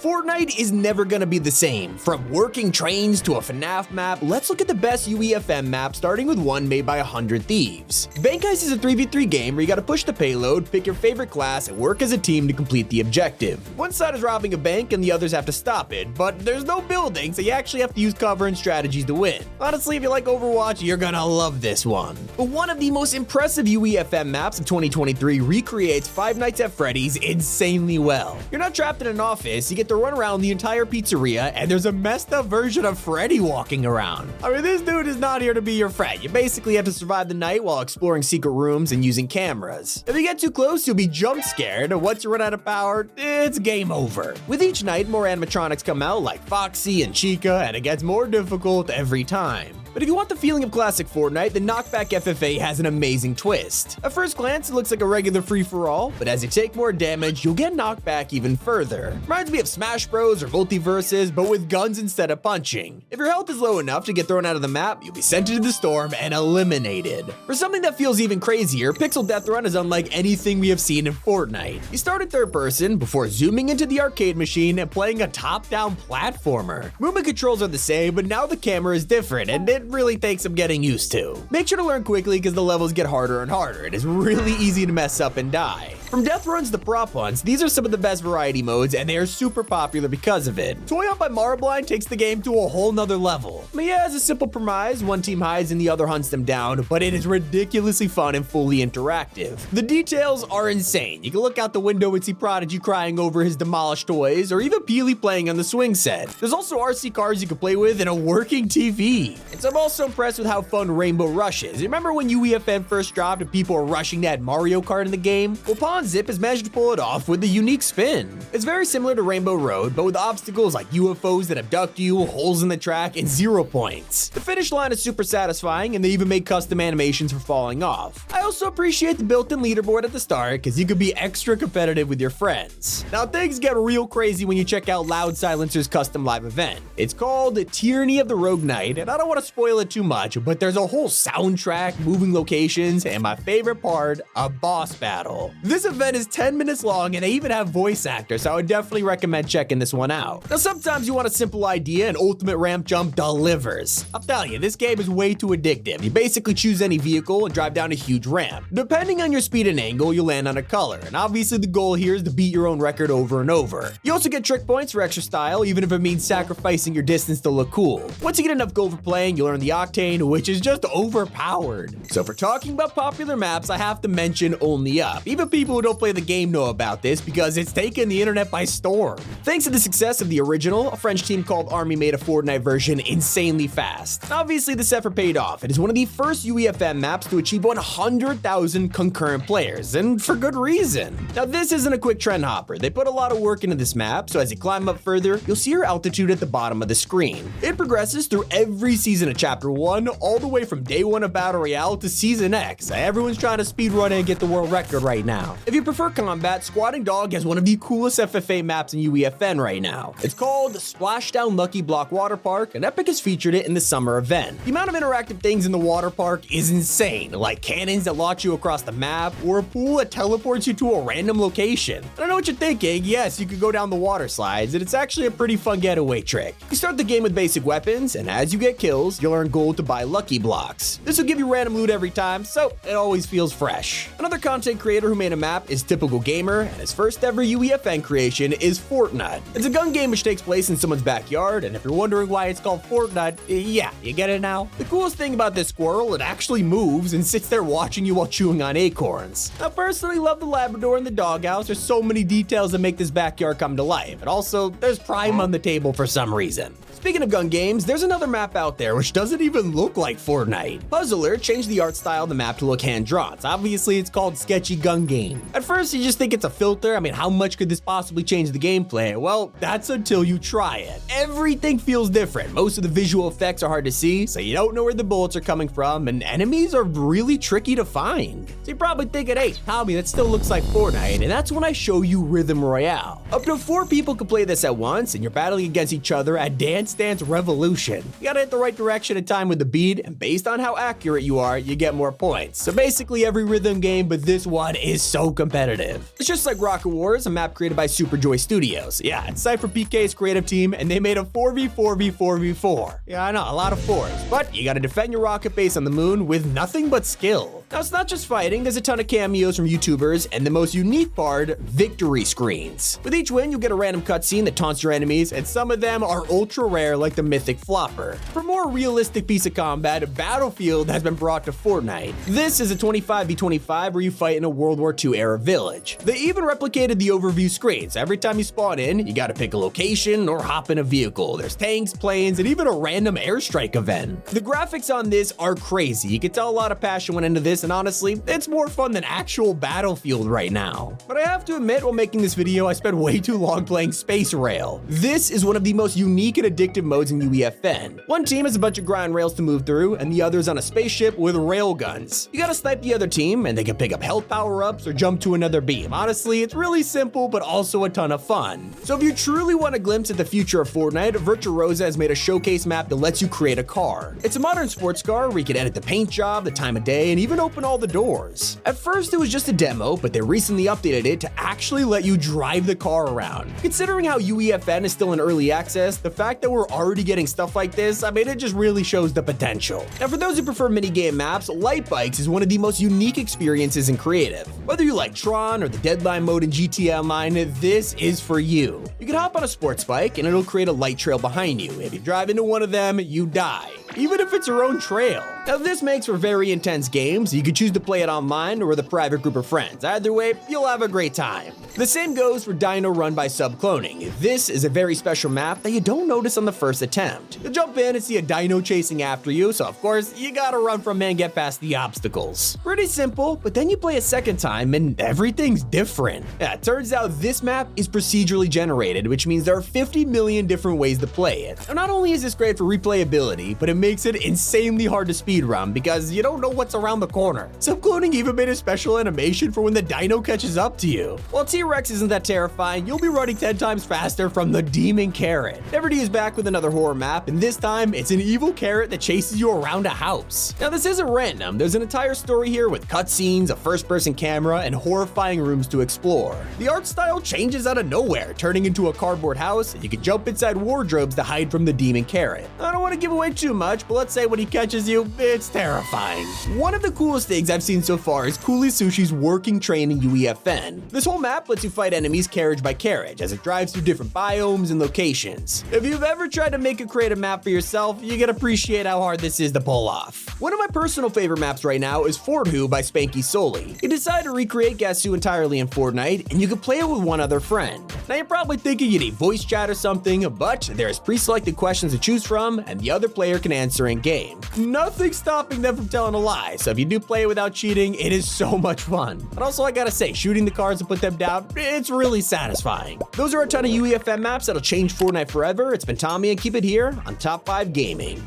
Fortnite is never gonna be the same. From working trains to a FNAF map, let's look at the best UEFM map, starting with one made by 100 Thieves. Bank Heist is a 3v3 game where you gotta push the payload, pick your favorite class, and work as a team to complete the objective. One side is robbing a bank and the others have to stop it, but there's no building, so you actually have to use cover and strategies to win. Honestly, if you like Overwatch, you're gonna love this one. But one of the most impressive UEFM maps of 2023 recreates Five Nights at Freddy's insanely well. You're not trapped in an office, you get to run around the entire pizzeria, and there's a messed up version of Freddy walking around. I mean, this dude is not here to be your friend. You basically have to survive the night while exploring secret rooms and using cameras. If you get too close, you'll be jump scared, and once you run out of power, it's game over. With each night, more animatronics come out like Foxy and Chica, and it gets more difficult every time. But if you want the feeling of classic Fortnite, the Knockback FFA has an amazing twist. At first glance, it looks like a regular free-for-all, but as you take more damage, you'll get knocked back even further. Reminds me of Smash Bros or Multiverses, but with guns instead of punching. If your health is low enough to get thrown out of the map, you'll be sent into the storm and eliminated. For something that feels even crazier, Pixel Deathrun is unlike anything we have seen in Fortnite. You start in third person before zooming into the arcade machine and playing a top-down platformer. Movement controls are the same, but now the camera is different, and it really takes some getting used to. Make sure to learn quickly because the levels get harder and harder. It is really easy to mess up and die. From death runs to prop hunts, these are some of the best variety modes, and they are super popular because of it. Toy Hunt by Marblind takes the game to a whole nother level. But yeah, as a simple premise, one team hides and the other hunts them down, but it is ridiculously fun and fully interactive. The details are insane. You can look out the window and see Prodigy crying over his demolished toys, or even Peely playing on the swing set. There's also RC cars you can play with and a working TV. And so I'm also impressed with how fun Rainbow Rush is. You remember when UEFN first dropped and people were rushing to add Mario Kart in the game? Well, Pawn Zip has managed to pull it off with a unique spin. It's very similar to Rainbow Road, but with obstacles like UFOs that abduct you, holes in the track, and 0 points. The finish line is super satisfying, and they even make custom animations for falling off. I also appreciate the built-in leaderboard at the start, because you could be extra competitive with your friends. Now, things get real crazy when you check out Loud Silencer's custom live event. It's called Tyranny of the Rogue Knight, and I don't want to spoil it too much, but there's a whole soundtrack, moving locations, and my favorite part, a boss battle. This event is 10 minutes long, and they even have voice actors, so I would definitely recommend checking this one out. Now, sometimes you want a simple idea, and Ultimate Ramp Jump delivers. I'll tell you, this game is way too addictive. You basically choose any vehicle and drive down a huge ramp. Depending on your speed and angle, you'll land on a color, and obviously the goal here is to beat your own record over and over. You also get trick points for extra style, even if it means sacrificing your distance to look cool. Once you get enough gold for playing, you'll earn the Octane, which is just overpowered. So for talking about popular maps, I have to mention Only Up. Even people who don't play the game know about this because it's taken the internet by storm. Thanks to the success of the original, a French team called Army made a Fortnite version insanely fast. Obviously, this effort paid off. It is one of the first UEFM maps to achieve 100,000 concurrent players, and for good reason. Now, this isn't a quick trend hopper. They put a lot of work into this map, so as you climb up further, you'll see your altitude at the bottom of the screen. It progresses through every season of Chapter 1, all the way from day 1 of Battle Royale to Season X. Everyone's trying to speedrun it and get the world record right now. If you prefer combat, Squatting Dog has one of the coolest FFA maps in UEFN right now. It's called Splashdown Lucky Block Water Park, and Epic has featured it in the summer event. The amount of interactive things in the water park is insane, like cannons that launch you across the map, or a pool that teleports you to a random location. I don't know what you're thinking. Yes, you could go down the water slides, and it's actually a pretty fun getaway trick. You start the game with basic weapons, and as you get kills, you'll earn gold to buy lucky blocks. This will give you random loot every time, so it always feels fresh. Another content creator who made a map is Typical Gamer, and his first ever UEFN creation is Fortnite. It's a gun game which takes place in someone's backyard, and if you're wondering why it's called Fortnite, yeah, you get it now? The coolest thing about this squirrel, it actually moves and sits there watching you while chewing on acorns. I personally love the Labrador and the doghouse. There's so many details that make this backyard come to life, and also there's Prime on the table for some reason. Speaking of gun games, there's another map out there which doesn't even look like Fortnite. Puzzler changed the art style of the map to look hand-drawn, so obviously it's called Sketchy Gun Game. At first, you just think it's a filter. I mean, how much could this possibly change the gameplay? Well, that's until you try it. Everything feels different. Most of the visual effects are hard to see, so you don't know where the bullets are coming from, and enemies are really tricky to find. So you're probably thinking, hey, Tommy, that still looks like Fortnite, and that's when I show you Rhythm Royale. Up to 4 people can play this at once, and you're battling against each other at Dance Dance Revolution. You gotta hit the right direction and time with the beat, and based on how accurate you are, you get more points. So basically every rhythm game, but this one is so competitive. It's just like Rocket Wars, a map created by Superjoy Studios. Yeah, it's Cypher PK's creative team, and they made a 4v4v4v4. Yeah, I know, a lot of 4s. But you gotta defend your rocket base on the moon with nothing but skill. Now, it's not just fighting, there's a ton of cameos from YouTubers, and the most unique part, victory screens. With each win, you'll get a random cutscene that taunts your enemies, and some of them are ultra rare like the Mythic Flopper. For a more realistic piece of combat, Battlefield has been brought to Fortnite. This is a 25v25 where you fight in a World War II era village. They even replicated the overview screens. Every time you spawn in, you gotta pick a location or hop in a vehicle. There's tanks, planes, and even a random airstrike event. The graphics on this are crazy. You can tell a lot of passion went into this, and honestly, it's more fun than actual Battlefield right now. But I have to admit, while making this video, I spent way too long playing Space Rail. This is one of the most unique and addictive modes in UEFN. One team has a bunch of grind rails to move through, and the other's on a spaceship with rail guns. You gotta snipe the other team, and they can pick up health power-ups or jump to another beam. Honestly, it's really simple, but also a ton of fun. So if you truly want a glimpse at the future of Fortnite, Virtuosa has made a showcase map that lets you create a car. It's a modern sports car where you can edit the paint job, the time of day, and even open all the doors. At first, it was just a demo, but they recently updated it to actually let you drive the car around. Considering how UEFN is still in early access, the fact that we're already getting stuff like this, I mean, it just really shows the potential. Now, for those who prefer minigame maps, Light Bikes is one of the most unique experiences in creative. Whether you like Tron or the Deadline mode in GTA Online, this is for you. You can hop on a sports bike and it'll create a light trail behind you. If you drive into one of them, you die, even if it's your own trail. Now, this makes for very intense games. You can choose to play it online or with a private group of friends. Either way, you'll have a great time. The same goes for Dino Run by Subcloning. This is a very special map that you don't notice on the first attempt. You'll jump in and see a dino chasing after you, so of course, you gotta run from it and get past the obstacles. Pretty simple, but then you play a second time and everything's different. Yeah, it turns out this map is procedurally generated, which means there are 50 million different ways to play it. Now, not only is this great for replayability, but it makes it insanely hard to speedrun because you don't know what's around the corner. Subcloning even made a special animation for when the dino catches up to you. While T-Rex isn't that terrifying, you'll be running 10 times faster from the Demon Carrot. Neverdy is back with another horror map, and this time it's an evil carrot that chases you around a house. Now, this isn't random. There's an entire story here with cutscenes, a first-person camera, and horrifying rooms to explore. The art style changes out of nowhere, turning into a cardboard house, and you can jump inside wardrobes to hide from the Demon Carrot. I don't want to give away too much, but let's say when he catches you, it's terrifying. One of the coolest things I've seen so far is Coolie Sushi's working train in UEFN. This whole map lets you fight enemies carriage by carriage as it drives through different biomes and locations. If you've ever tried to make a creative map for yourself, you can appreciate how hard this is to pull off. One of my personal favorite maps right now is Fortwho by Spanky Soli. You decide to recreate Guess Who entirely in Fortnite, and you can play it with one other friend. Now, you're probably thinking you need voice chat or something, but there's pre-selected questions to choose from, and the other player can answer in-game. Nothing's stopping them from telling a lie, so if you do play it without cheating, it is so much fun. And also, I gotta say, shooting the cards and put them down, it's really satisfying. Those are a ton of UEFN maps that'll change Fortnite forever. It's been Tommy, and keep it here on Top 5 Gaming.